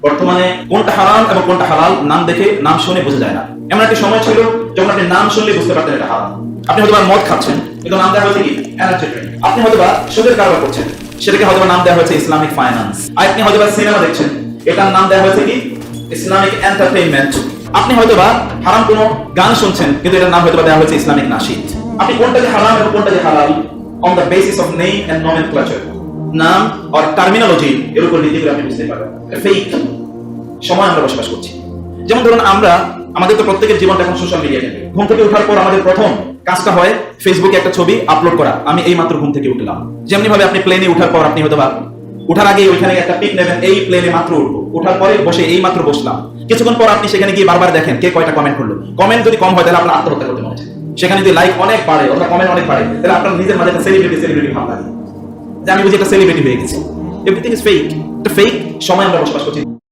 বর্তমানে কোনটা হারাম এবং কোনটা হালাল নাম দেখে, নাম শুনে বোঝা যায় না। এমন একটা সময় ছিল যখন আপনি নাম শুনলে বুঝতে পারতেন এটা হারাম। আপনি হয়তো মদ খাচ্ছেন, কিন্তু নাম দেওয়া হয়েছে কি এনার্জি ড্রিঙ্ক। আপনি হয়তো সুদের কারবার করছেন, সেটাকে হয়তো নাম দেওয়া হয়েছে ইসলামিক ফাইন্যান্স। আপনি হয়তো সিনেমা দেখছেন, এটার নাম দেওয়া হয়েছে কি ইসলামিক এন্টারটেইনমেন্ট। আপনি হয়তো হারাম কোনো গান শুনছেন, কিন্তু এটার নাম হয়তো দেওয়া হয়েছে ইসলামিক নাশিদ। আপনি কোনটা যে হারাম এবং কোনটা যে হালাল on the basis of name and nomenclature, নাম আর টার্মিনোলজি এর উপর ভিত্তি করে আপনি বুঝতে পারবেন। ফেক সময় আমরা বসবাস করছি। যেমন ধরুন আমাদের তো প্রত্যেকের জীবনটা এখন সোশ্যাল মিডিয়া থেকে। ঘুম থেকে ওঠার পর আমাদের প্রথম কাজটা হয় ফেসবুকে একটা ছবি আপলোড করা, আমি এই মাত্র ঘুম থেকে উঠলাম। যেমনি ভাবে আপনি প্লেনে উঠার পর আপনি হয়তো উঠার আগে ওইখানে একটা পিক নেবেন, এই প্লেনে মাত্র উঠবো, উঠার পরে বসে এই মাত্র বসলাম। কিছুক্ষণ পর আপনি সেখানে গিয়ে বারবার দেখেন কে কয়টা কমেন্ট করলো। কমেন্ট যদি কম হয় তাহলে আপনার আত্মহত্যা করতে মনে হয়। সেখানে যদি লাইক অনেক বাড়ে অথবা কমেন্ট অনেক বাড়ে, তাহলে আপনার নিজের মাঝে একটা সেলিব্রিটি ভাব লাগে যে আমি বুঝি একটা সেলিব্রিটি হয়ে গেছি। Everything is fake. একটা ফেক সময় আমরা বসবাস করছি।